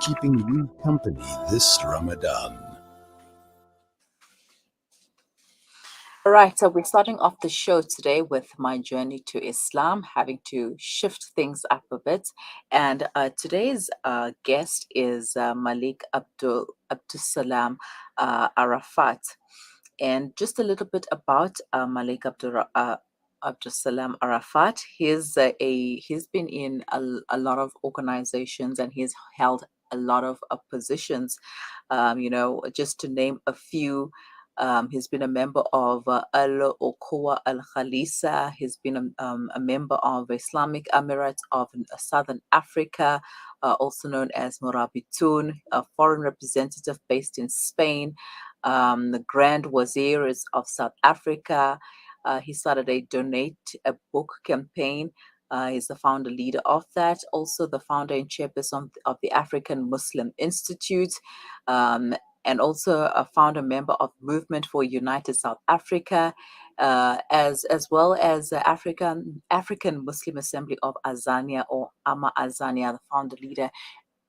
keeping you company this Ramadan. All right, so we're starting off the show today with my journey to Islam, having to shift things up a bit. And today's guest is Malik Abdussalam Arafat. And just a little bit about Malik Abdussalam Arafat. He's been in a lot of organizations, and he's held a lot of positions. Just to name a few. He's been a member of Al Okowa Al Khalisa. He's been a member of Islamic Emirates of Southern Africa, also known as Morabitun, a foreign representative based in Spain. The Grand Wazir is of South Africa. He started a Donate a Book campaign. He's the founder leader of that. Also, the founder and chairperson of the African Muslim Institute. And also a founder member of Movement for United South Africa, as well as the African Muslim Assembly of Azania, or Ama Azania, the founder leader.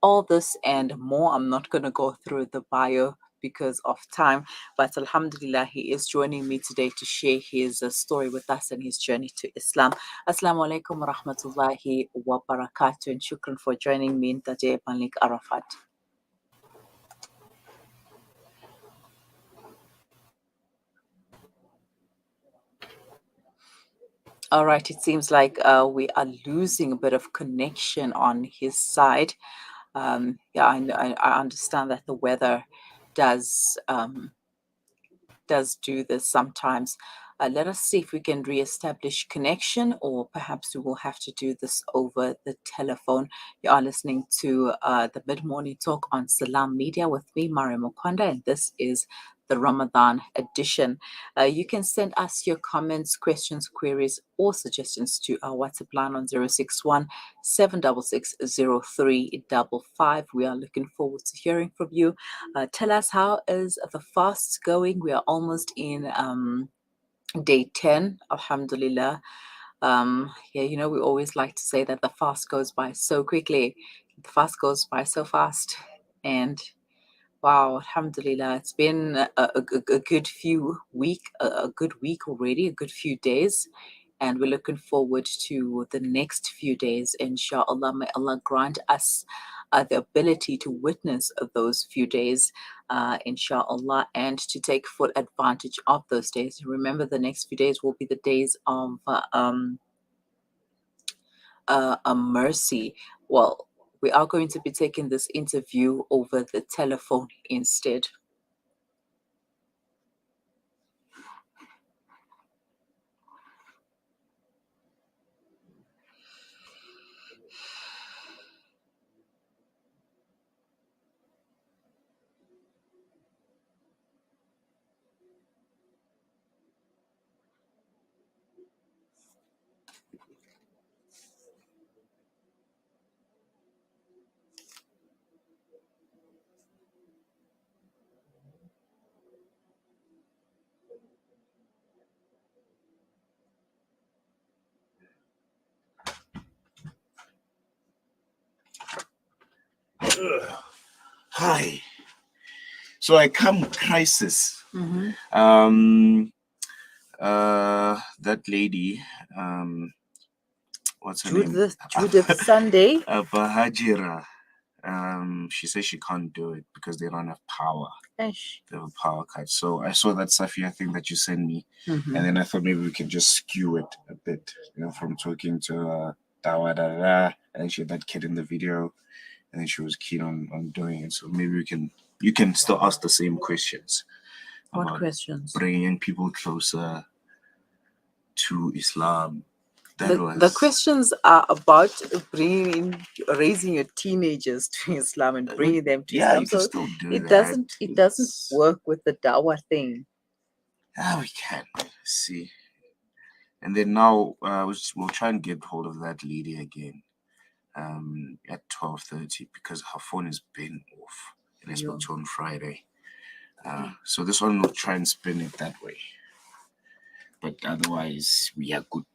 All this and more. I'm not going to go through the bio because of time, but Alhamdulillah, he is joining me today to share his story with us and his journey to Islam. Assalamu alaikum wa rahmatullahi wa barakatuh, and shukran for joining me today, Malik Arafat. All right, it seems like we are losing a bit of connection on his side. I understand that the weather does do this sometimes. Let us see if we can reestablish connection, or perhaps we will have to do this over the telephone. You are listening to the Mid-Morning Talk on Salam Media with me, Mariam Okwanda, and this is the Ramadan edition. You can send us your comments, questions, queries, or suggestions to our WhatsApp line on 061 766 0355. We are looking forward to hearing from you. Tell us, how is the fast going? We are almost in day 10, alhamdulillah. We always like to say that the fast goes by so quickly. The fast goes by so fast. And wow, alhamdulillah, it's been a good good week already, a good few days. And we're looking forward to the next few days, inshallah. May Allah grant us the ability to witness those few days, inshallah, and to take full advantage of those days. Remember, the next few days will be the days of a mercy. Well, we are going to be taking this interview over the telephone instead. Hi. So I come crisis. Mm-hmm. That lady, what's her name? Judith Sunday. Bahajira. She says she can't do it because they don't have power. Ish. They have a power cut. So I saw that Safia thing that you sent me, Mhm. and then I thought maybe we can just skew it a bit, from talking to Dawa, and she had that kid in the video, and then she was keen on doing it. So maybe you can still ask the same questions. What about questions? Bringing people closer to Islam. The questions are about raising your teenagers to Islam and bringing them to Islam. You can still do it that. doesn't work with the dawah thing. We can see. And then now we'll try and get hold of that lady again at 12:30 because her phone has been off, and I spoke to her on Friday. So this one we'll try and spin it that way. But otherwise, we are good.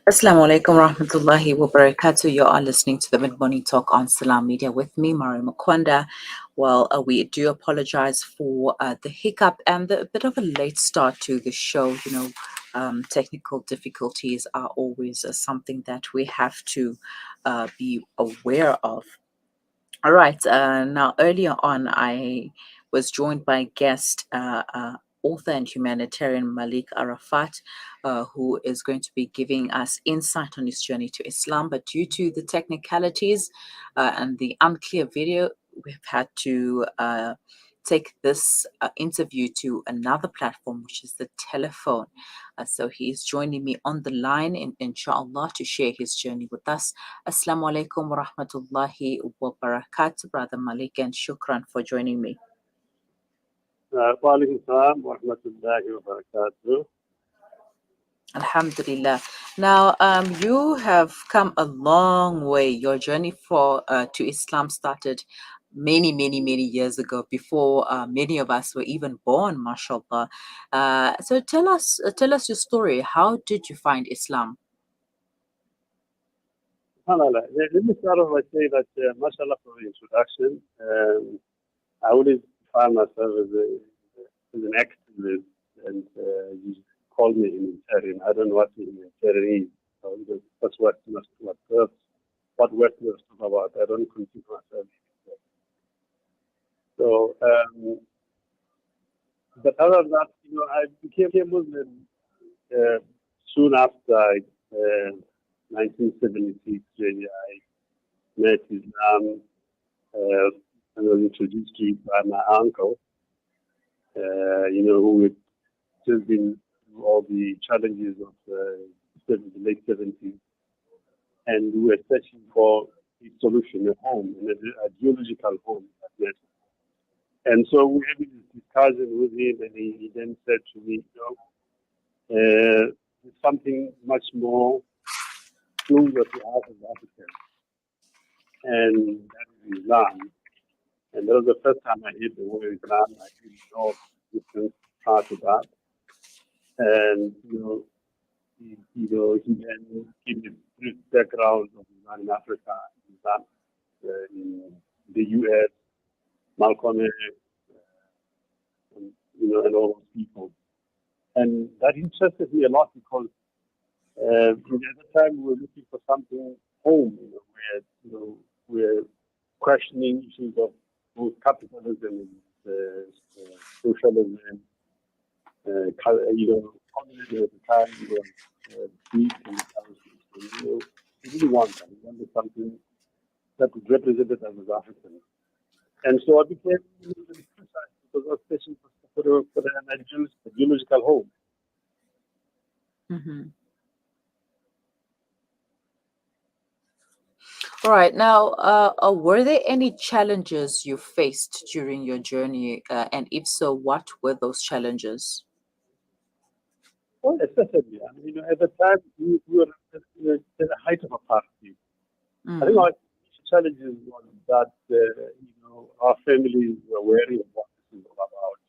Assalamu alaikum rahmatullahi wa barakatuh. You are listening to the Mid Morning Talk on Salam Media with me, Mari Makwanda. Well, we do apologize for the hiccup and the bit of a late start to the show. Technical difficulties are always something that we have to be aware of. All right. Now, earlier on, I was joined by guest author and humanitarian Malik Arafat, who is going to be giving us insight on his journey to Islam. But due to the technicalities and the unclear video, we've had to take this interview to another platform, which is the telephone. So he's joining me on the line, inshallah, to share his journey with us. Assalamu alaikum wa rahmatullahi wa barakatuh, Brother Malik, and shukran for joining me. Wa alaikum salam wa rahmatullahi wa barakatuh. Alhamdulillah. Now, you have come a long way. Your journey to Islam started many, many, many years ago, before many of us were even born, mashallah. So tell us your story. How did you find Islam? SubhanAllah. Let me start off by saying that, mashallah, for the introduction. I always find myself as an activist, and you call me humanitarian. I don't know what humanitarian is. That's what Westerners talk about. I don't consider myself. So, but other than that, I became a Muslim soon after 1976. Really, I met Islam and was introduced to it by my uncle. Who had just been through all the challenges of the late 70s, and we were searching for a solution, a home, an ideological home. And so we had this discussion with him, and he then said to me, there's something much more closer to us as Africans, and that is Islam. And that was the first time I heard the word Islam. I didn't know the different part of that. And, he then gave me a brief background of Islam in Africa, Islam in the U.S., Malcolm X, and all those people. And that interested me a lot because at the time we were looking for something home, where, we're questioning issues of both capitalism and socialism, communism at the time was weak in the country. We didn't want that. We wanted something that would represent us as Africans. And so I became really criticized because I was searching for an ideological home. Mm-hmm. All right. Now, were there any challenges you faced during your journey? And if so, what were those challenges? Well, especially, at the time, we were at the height of apartheid. I think our challenges was that, our families were wary of what this is all about,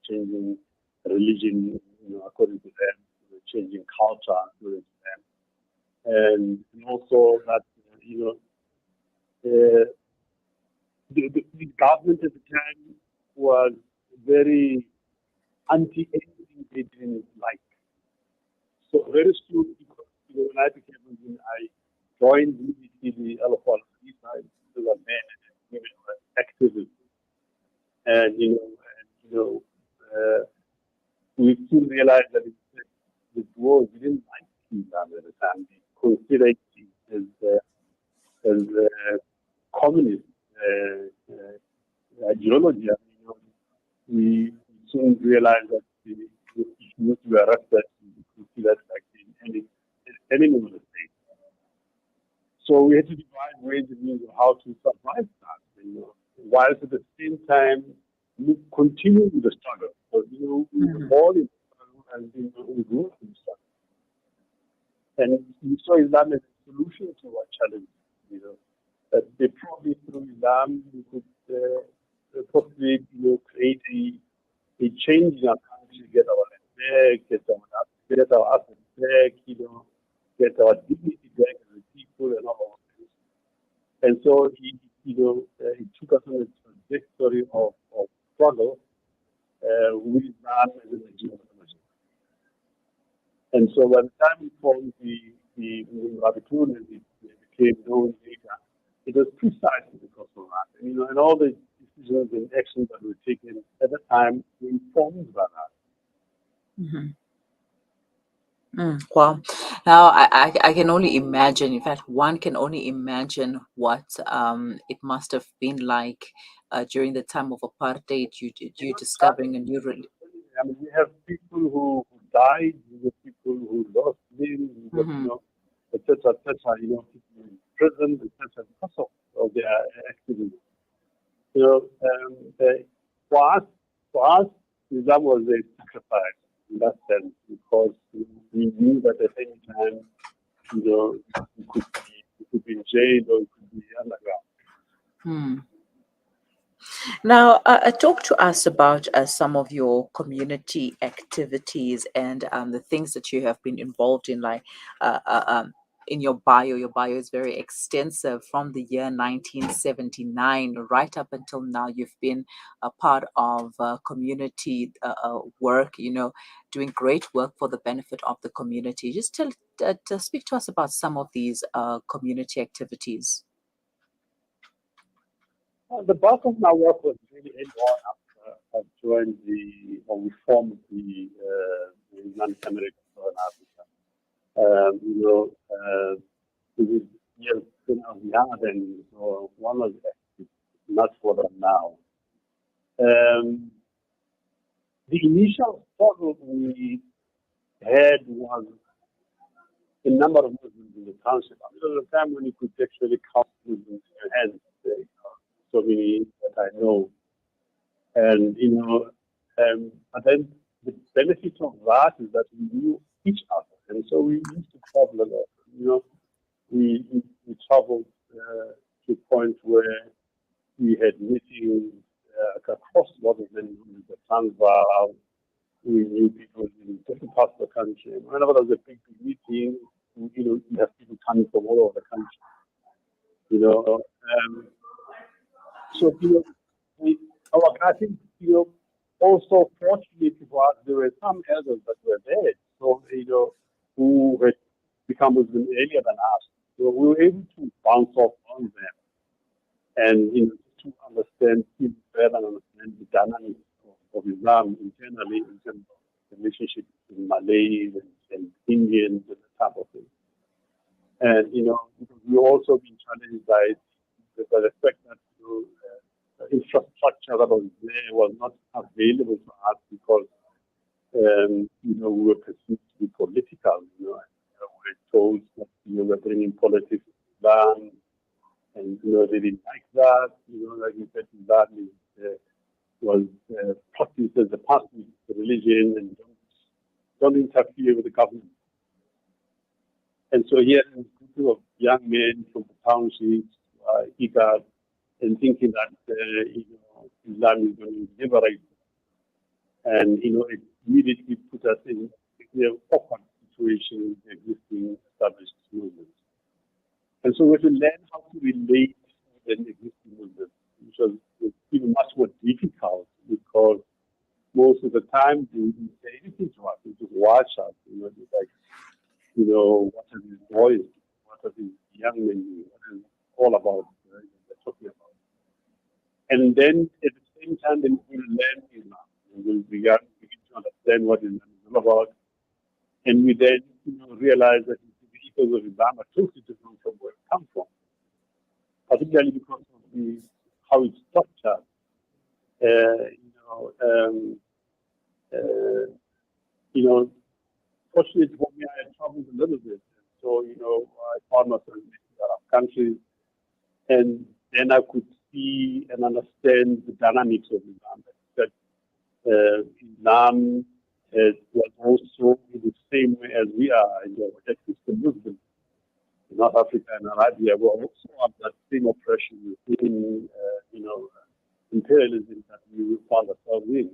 changing religion, according to them, changing culture according to them. And also that, the government at the time was very anti-anything they didn't like. So very soon, when I became Muslim, I joined immediately the Al-Qaeda side, those are men and women who are activists. And we soon realized that the war didn't like Islam at the time. They considered it as communist ideology. We soon realized that if you need to be arrested, you could see that like any enemy of the state. So we had to devise ways and means of how to survive that, whilst at the same time we continue with the struggle. So, we were all in the struggle and we grew up in the struggle. And we saw Islam as a solution to our challenges, that they probably through Islam we could possibly create a change in our country, get our land back, get our assets back, get our dignity back as a people and all of this. And so it took us on a trajectory of struggle with Islam as an ideology. And so by the time we formed the Reverting, as it became known later, it was precisely because of that. And all the decisions and actions that were taken at the time were informed by that. Wow. Now, I can only imagine, in fact, one can only imagine what it must have been like during the time of apartheid, you discovering a new religion. We have people who died, we have people who lost limbs, we have, et cetera, people in prison, et cetera, because of their activities. For us, Islam was a sacrifice in that sense, because we knew that at any time, we could be in jail or we could be underground. Now, talk to us about some of your community activities and the things that you have been involved in, like in your bio. Your bio is very extensive from the year 1979 right up until now. You've been a part of community work, doing great work for the benefit of the community. Just speak to us about some of these community activities. The bulk of my work was really on after I joined we formed the humanitarian in Africa. Years when I was young then, so one was not what I'm now. The initial struggle we had was a number of Muslims in the township. There was a time when you could actually count Muslims in your hands. So many that I know, and but then the benefit of that is that we knew each other, and so we used to travel a lot. We traveled to a point where we had meetings across the border, then the Transvaal. We knew people in different parts of the country, and whenever there was a big meeting, you have people coming from all over the country. So, I think, also fortunately for us, there were some elders that were there, so, who had become Muslim earlier than us. So we were able to bounce off on them and, to understand even better and understand the dynamics of Islam internally in terms of the relationship between Malays and Indians and that type of thing. And, because we also been challenged by the fact that, infrastructure that was there was not available to us because, we were perceived to be political. We were told that we were bringing politics to Islam, and they didn't like that. Like you said, Islam was practiced as a passive religion, and don't interfere with the government. And so here, a group of young men from the townships, eager and thinking that Islam is going to liberate, and it immediately put us in a awkward situation with the existing established movements. And so we have to learn how to relate with an existing movement, which was even much more difficult because most of the time they didn't say anything to us; they just watch us. What are these boys? What are these young men doing? What is it all about? They're then at the same time, then we'll learn Islam. We'll begin to understand what Islam is all about. And we then realize that the ethos of Islam are totally different from where it comes from, particularly because of how it's structured. Fortunately for me, I traveled a little bit. So, I found myself in Arab countries, and then I could see and understand the dynamics of Islam. That Islam was also in the same way as we are in the Christian Muslims. In North Africa and Arabia were also under that same oppression, within, imperialism that we found ourselves in,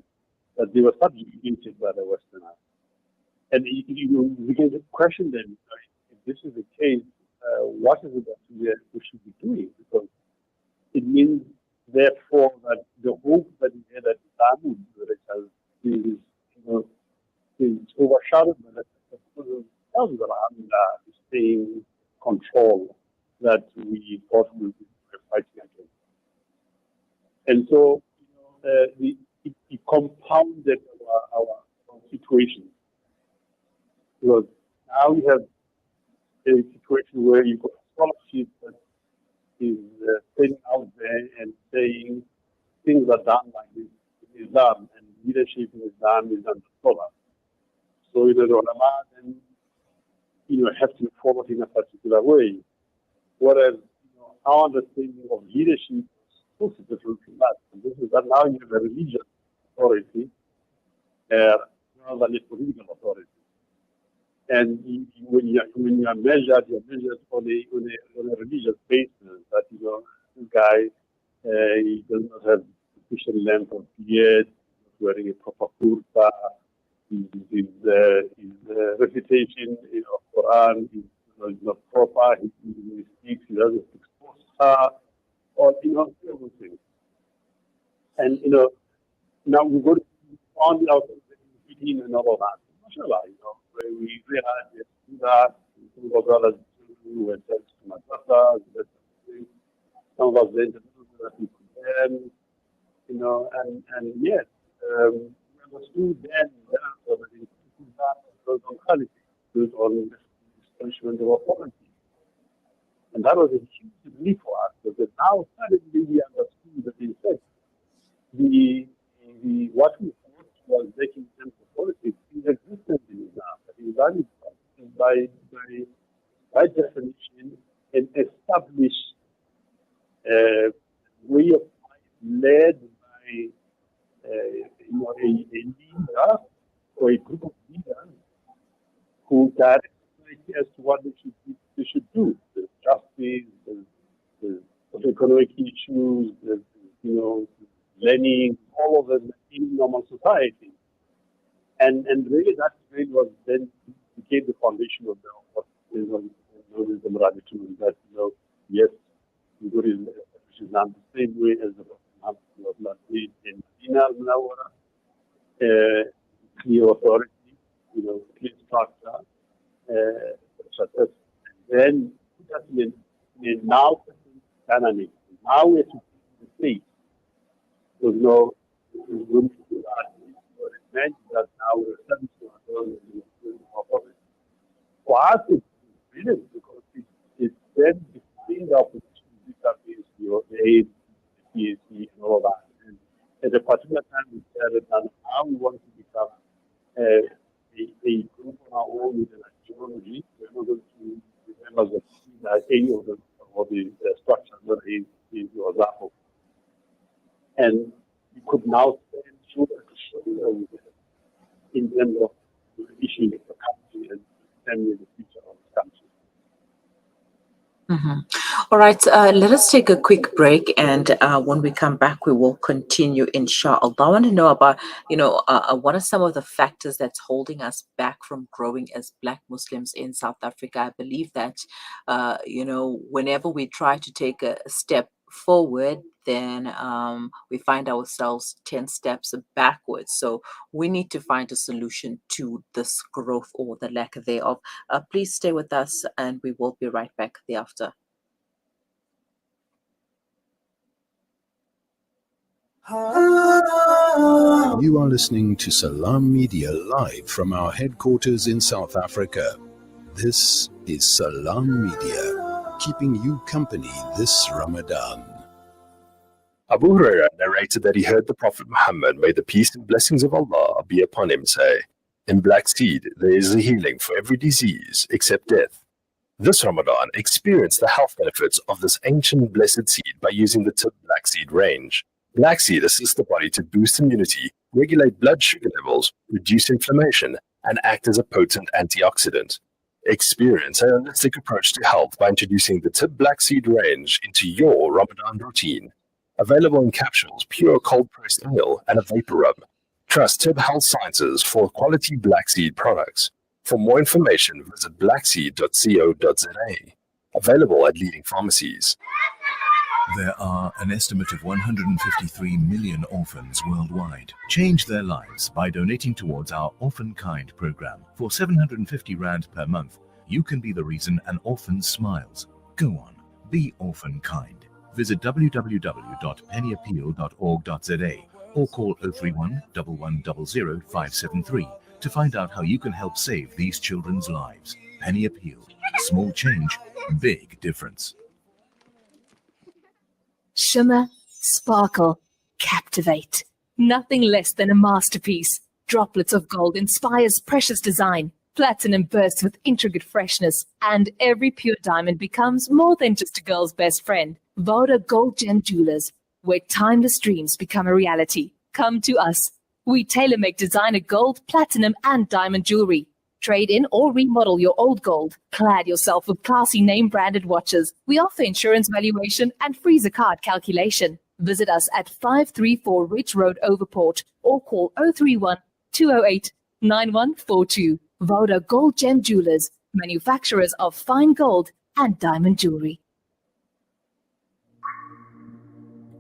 that they were subjugated by the Westerners. And we can question them, if this is the case, what is it that we should be doing? Because it means, therefore, that the hope that we had at Islam is overshadowed by the same control that we thought we were fighting against. And so, it compounded our situation. Because now we have a situation where you've got a scholarship that is sitting out there and saying things are done like this in Islam, and leadership in Islam is under scholar. So the ulama then have to follow it in a particular way. Whereas our understanding of leadership is totally different from that. And this is that now you have a religious authority rather than a political authority. And when you are measured, you're measured on a religious basis. That this guy he does not have sufficient length of beard, wearing a proper kurta, his recitation of Quran is not proper. He speaks, he doesn't speak Fusha, or several things. And now we go to find out eating and all of that. Mashallah, where we realize we have to do that. Some of our brothers who were sent to madrasa, some of us went a little bit that we could learn, and yes, we understood then that that was on quality, built on establishment of authority. And that was a huge relief for us, because now suddenly we understood that in fact what we thought was making sense of politics is existent in Islam. That Islam is by definition an established way of life led by a leader or a group of leaders who direct society as to what they should do. There's justice, there's economic issues, there's learning, all of them in normal society. And really that really was then became the foundation of what is known as the Muraditun, that yes, Guru is Islam the same way as the Prophet Muhammad in Medina al-Munawwara, clear authority, clear structure, such as, then put us in a now dynamic. Now we have to the state. There's no room to do that. It meant that now we're starting to ourselves. For us, it's brilliant because it's then between the opposition vis-a-vis the aid, the PAC, and all of that. And at a particular time, we decided that now we want to become a group on our own with an ideology. We're not going to be members of any of the structure that is your example. And we could now stand shoulder to shoulder with it in terms of the issues of the country and determining the future of the country. All right, let us take a quick break, and when we come back, we will continue, inshallah. I want to know about, what are some of the factors that's holding us back from growing as Black Muslims in South Africa? I believe that, whenever we try to take a step forward, then we find ourselves 10 steps backwards. So we need to find a solution to this growth or the lack thereof. Please stay with us, and we will be right back thereafter. You are listening to Salam Media live from our headquarters in South Africa. This is Salam Media, keeping you company this Ramadan. Abu Huraira narrated that he heard the Prophet Muhammad, may the peace and blessings of Allah be upon him, say, in black seed there is a healing for every disease except death. This Ramadan, experience the health benefits of this ancient blessed seed by using the tip black seed range. Black seed assists the body to boost immunity, regulate blood sugar levels, reduce inflammation, and act as a potent antioxidant. Experience a holistic approach to health by introducing the tip black seed range into your Ramadan routine. Available in capsules, pure cold-pressed oil, and a vapor rub. Trust Tib Health Sciences for quality black seed products. For more information, visit blackseed.co.za. Available at leading pharmacies. There are an estimate of 153 million orphans worldwide. Change their lives by donating towards our Orphan Kind program. For 750 Rand per month, you can be the reason an orphan smiles. Go on, be Orphan Kind. Visit www.pennyappeal.org.za or call 031 1100 573 to find out how you can help save these children's lives. Penny Appeal. Small change, big difference. Shimmer, sparkle, captivate. Nothing less than a masterpiece. Droplets of gold inspires precious design. Platinum bursts with intricate freshness. And every pure diamond becomes more than just a girl's best friend. Voda Gold Gem Jewelers, where timeless dreams become a reality. Come to us. We tailor-make designer gold, platinum, and diamond jewelry. Trade in or remodel your old gold. Clad yourself with classy name-branded watches. We offer insurance valuation and free zakat calculation. Visit us at 534 Ridge Road, Overport, or call 031 208 9142. Voda Gold Gem Jewelers, manufacturers of fine gold and diamond jewelry.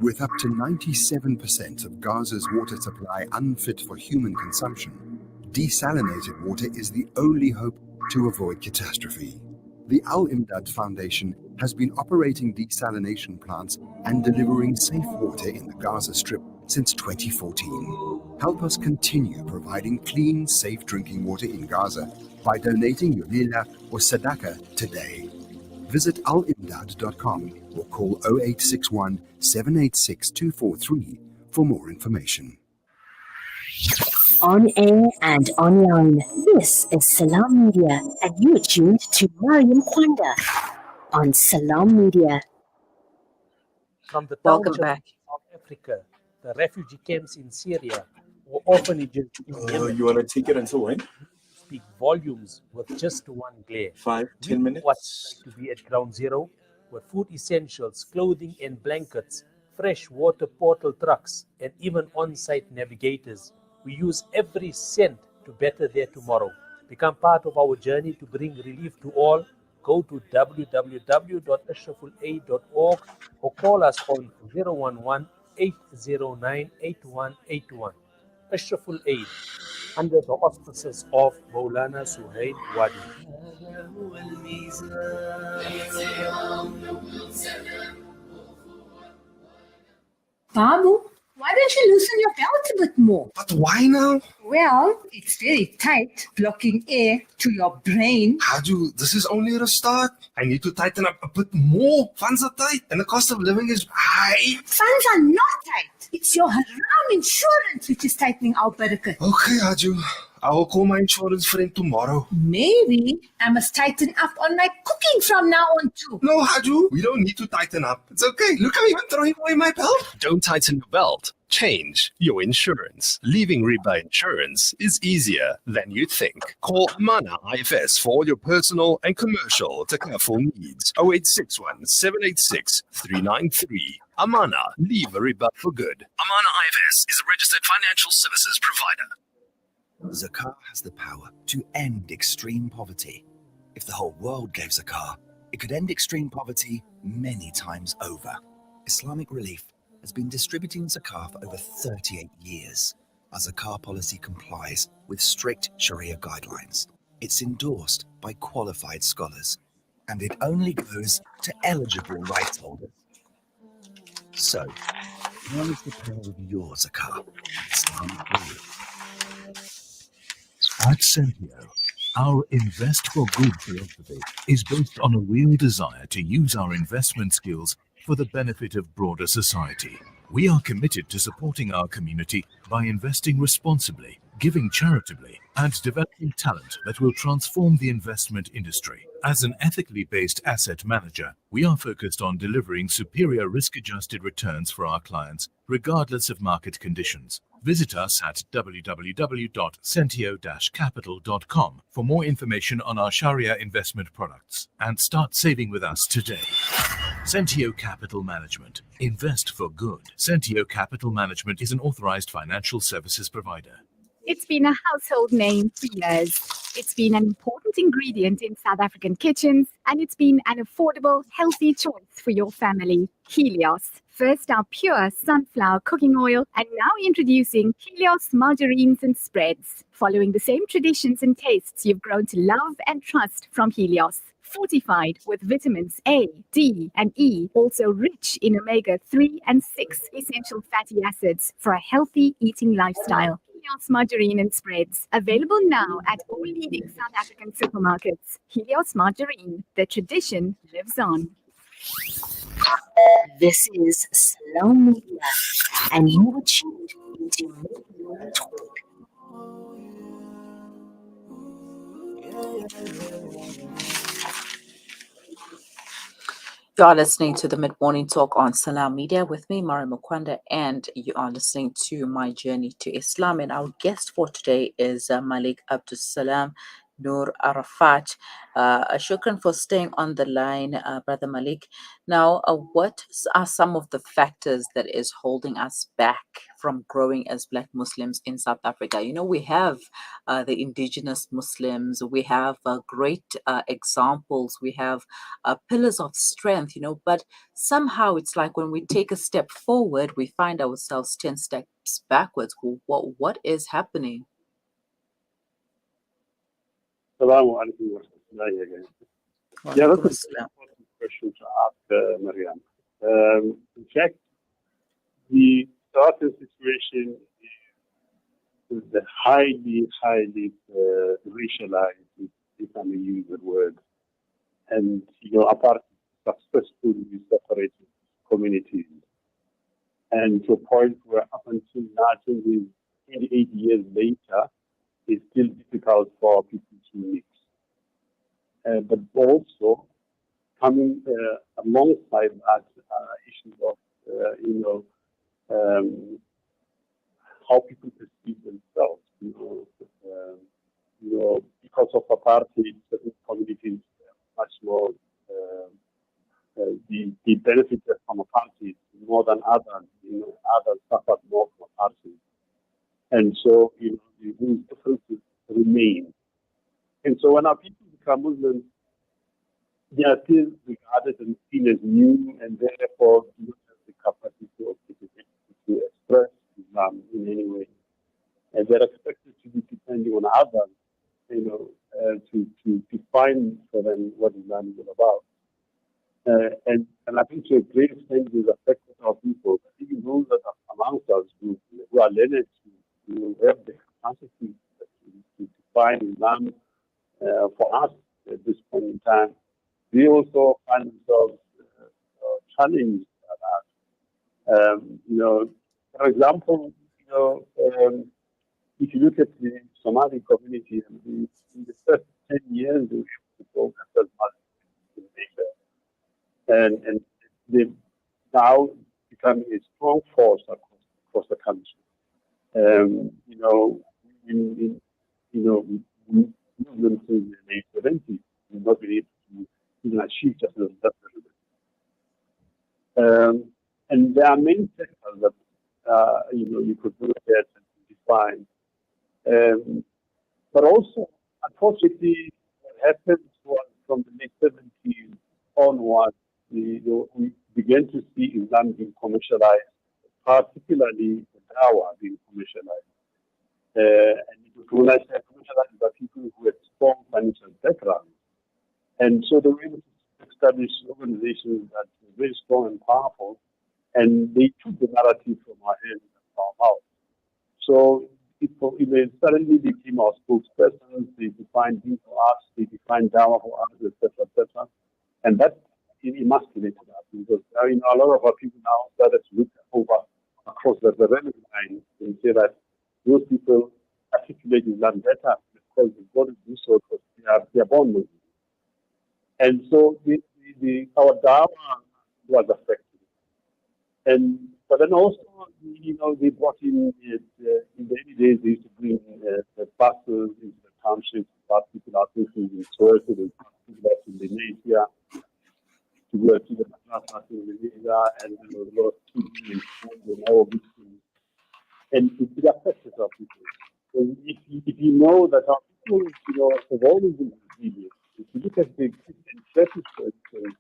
With up to 97% of Gaza's water supply unfit for human consumption, desalinated water is the only hope to avoid catastrophe. The Al-Imdad Foundation has been operating desalination plants and delivering safe water in the Gaza Strip since 2014. Help us continue providing clean, safe drinking water in Gaza by donating your lila or sadaqah today. Visit alimdad.com or call 0861 786 243 for more information. On air and online, this is Salam Media, and you are tuned to Mariam Kwanda on Salam Media. From the Welcome townships back. of Africa, the refugee camps in Syria, or orphanages in Yemen, You want to take it until when? speak volumes with just one glare. 5, 10 We minutes? what it's like to be at ground zero with food essentials, clothing and blankets, fresh water portal trucks, and even on-site navigators. We use every cent to better their tomorrow. Become part of our journey to bring relief to all. Go to www.ashrafulaid.org or call us on 011-809-8181. Ashraful Aid, under the auspices of Maulana Suhail Wadi. Babu, why don't you loosen your belt a bit more? But why now? Well, it's very tight, blocking air to your brain. Haju, this is only a start. I need to tighten up a bit more. Funds are tight and the cost of living is high. Funds are not tight. It's your haram insurance which is tightening our barakat. Okay, Haju. I will call my insurance friend tomorrow. Maybe I must tighten up on my cooking from now on too. No, Haju, we don't need to tighten up. It's okay. Look, I'm even throwing away my belt. Don't tighten your belt. Change your insurance. Leaving Riba Insurance is easier than you think. Call Amana IFS for all your personal and commercial takaful needs. 0861 786 393. Amana, leave Riba for good. Amana IFS is a registered financial services provider. Zakah has the power to end extreme poverty. If the whole world gave zakah, it could end extreme poverty many times over. Islamic Relief has been distributing zakah for over 38 years. Our zakah policy complies with strict Sharia guidelines. It's endorsed by qualified scholars, and it only goes to eligible rights holders. So, Harness the power of your zakah. Islamic relief. At Sentio, our Invest for Good philosophy is based on a real desire to use our investment skills for the benefit of broader society. We are committed to supporting our community by investing responsibly, giving charitably, and developing talent that will transform the investment industry. As an ethically based asset manager, we are focused on delivering superior risk-adjusted returns for our clients, regardless of market conditions. Visit us at www.sentio-capital.com for more information on our Sharia investment products and start saving with us today. Sentio Capital Management. Invest for good. Sentio Capital Management is an authorized financial services provider. It's been a household name for years. It's been an important ingredient in South African kitchens, and it's been an affordable, healthy choice for your family. Helios. First our pure sunflower cooking oil, and now introducing Helios margarines and spreads, following the same traditions and tastes you've grown to love and trust from Helios. Fortified with vitamins A, D, and E, also rich in omega-3 and 6 essential fatty acids for a healthy eating lifestyle. Helios margarine and spreads, available now at all leading South African supermarkets. Helios margarine, the tradition lives on. This is Salam Media, and you were tuned into Mid-Morning Talk. You are listening to the Mid-Morning Talk on Salam Media with me, Mari Mukwanda, and you are listening to My Journey to Islam. And our guest for today is Malik Abdussalam Nur Arafat. Shukran for staying on the line, Brother Malik. Now, what are some of the factors that is holding us back from growing as Black Muslims in South Africa? You know, we have the indigenous Muslims, we have great examples, we have pillars of strength, you know, but somehow it's like when we take a step forward, we find ourselves 10 steps backwards. What is happening? Assalamu alaikum wa rahmatullahi again. Yeah, that's an important question to ask, Mariam. In fact, the certain situation is highly racialized, if I may use the word. And, you know, apart successfully separated communities. And to a point where up until now, 28 years later, it's still difficult for people to mix. But also, coming alongside that issue of, how people perceive themselves, because of apartheid, certain communities much more, the benefit from apartheid more than others, others suffered more from apartheid. And so, these differences remain. And so when our people become Muslims, they are still regarded and seen as new, and therefore do not have the capacity to express Islam in any way. And they're expected to be depending on others, to define for them what Islam is all about. And I think to a great extent it affected our people, even those that are amongst us who are learned to have the capacity to define Islam for us at this point in time. We also find themselves challenged at that. For example, if you look at the Somali community, in the first 10 years, they were able to go after and they've now becoming a strong force across the country. Muslims in the late 70s have not been able to even achieve just that. And there are many sectors that you could look at and define. But also, unfortunately, what happened was from the late 70s onwards, we began to see Islam being commercialized, particularly the dawah being commercialized. And when I say commercialized, by people who had strong financial backgrounds. And so they were able to establish organizations that were very strong and powerful, And they took the narrative from our hands and from our mouth. So they suddenly became our spokespersons, they defined things for us, they defined Dawah for us, etc., etc. And that emasculated us because a lot of our people now started to look over across the relevant lines and say that those people articulate Islam better because they've got to do so because they are born Muslims. And so our Dawah was affected. But then also, they brought in the early days, they used to bring the buses into the townships, bus people out in Soweto, and people out in Indonesia, to go to the class in Indonesia, and there was a lot of TV and all these things. And it affected our people. So if you know that our people, have always been resilient, if you look at the Christian churches, for instance,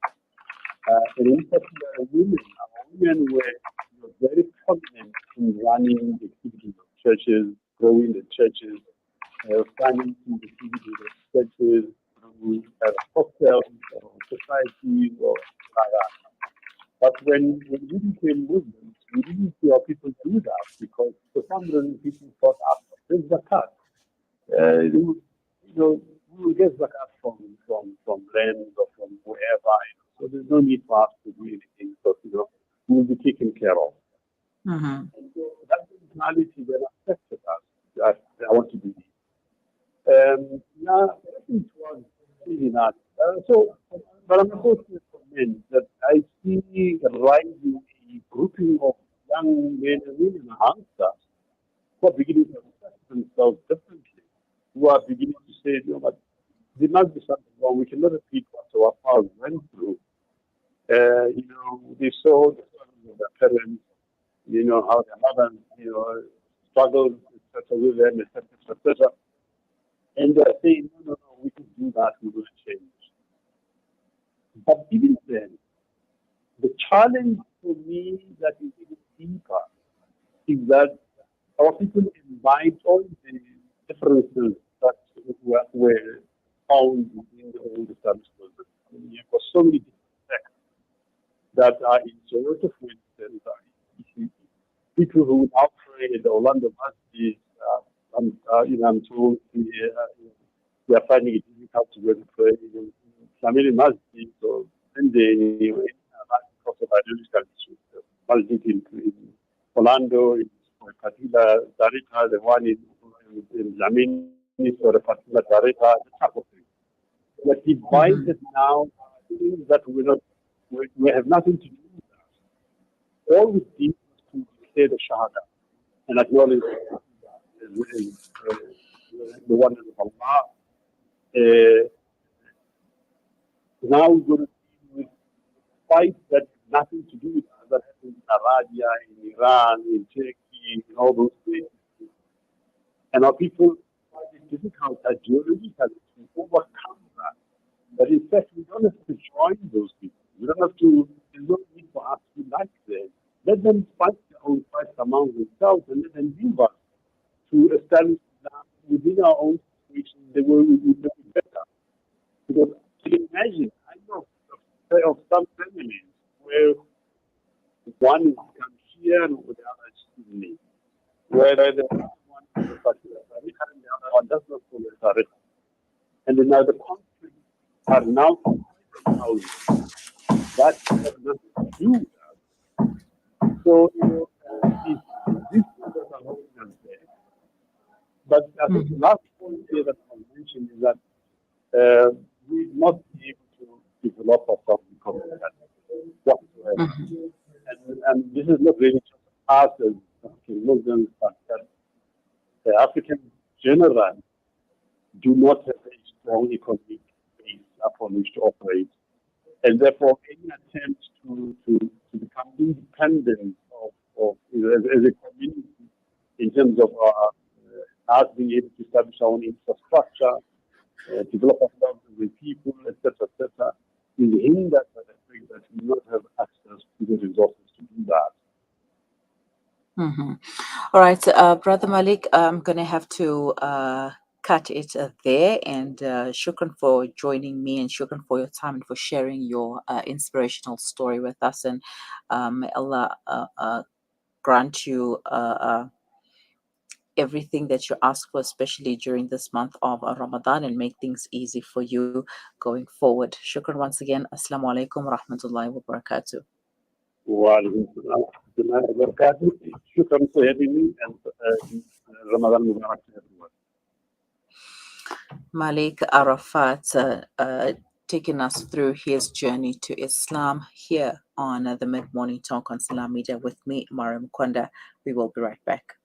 and in particular women were very prominent in running the activities of churches, growing the churches, financing the activities of churches, hostels, or societies, or like that. But when we became Muslims, we didn't see our people do that because for some reason people thought, there's zakat. We will get zakat from land or from wherever. So there's no need for us to do anything because we will be taken care of. Mm-hmm. And so that mentality then affected us. I want to believe. Now, everything was really not. But I'm supposed to comment that I see a rising grouping of young men and women amongst us who are beginning to assess themselves differently, who are beginning to say, but there must be something wrong. We cannot repeat what our fathers went through. They saw the struggles of their parents, how their mothers, struggled, etc., with them, etc., etc. And they're saying, no, we can do that, we will change. But even then, the challenge for me that is even deeper is that our people invite all the differences that were found in the old establishment. You've got so many different sects that are in Soweto, for instance, people who now pray in the Orlando Masjid, I'm told they are finding it difficult to go to pray in Islamili Masjid, so then they because of ideological issues. Masjid in Orlando, in particular Darita, the one in Lamini for a particular Darita, the type of thing. But divided now, things that we have nothing to do with that. All we did was to declare the Shahada and acknowledge the oneness of Allah. Now we're going to deal with fights that have nothing to do with us, that happen in Arabia, in Iran, in Turkey, in all those places. And our people find it difficult ideologically to overcome that. But in fact, we don't have to join those people. We don't have to, there's no need for us to like them. Let them fight their own fights among themselves and let them leave us to establish that within our own situation, the way we would do it better. Because you can imagine, I know of some families where one is Kamshia and the other is Sunni, where the one is a particular Tariqa and the other one does not follow the Tariqa. And then now the conflicts are now thousands. That has nothing to do with us. So, these things that are holding us there. But I think the last point here that I mentioned is that we must be able to develop ourselves become whatsoever. And this is not really just us as African Muslims, but that the Africans generally do not have a strong economic base upon which to operate. And therefore, any attempt to become independent of as a community in terms of us being able to establish our own infrastructure, develop ourselves with people, etc., is hindered by the fact that we do not have access to the resources to do that. All right, Brother Malik, I'm going to have to cut it there. And shukran for joining me, and shukran for your time and for sharing your inspirational story with us. And may Allah grant you everything that you ask for, especially during this month of Ramadan, and make things easy for you going forward. Shukran once again. Assalamu alaikum wa rahmatullahi wa barakatuh. وعليكم السلام ورحمة الله وبركاته. شكرا for having me, and Ramadan Mubarak to everyone. Malik Arafat taking us through his journey to Islam here on the Mid-Morning Talk on Salam Media with me, Mariam Kwanda. We will be right back.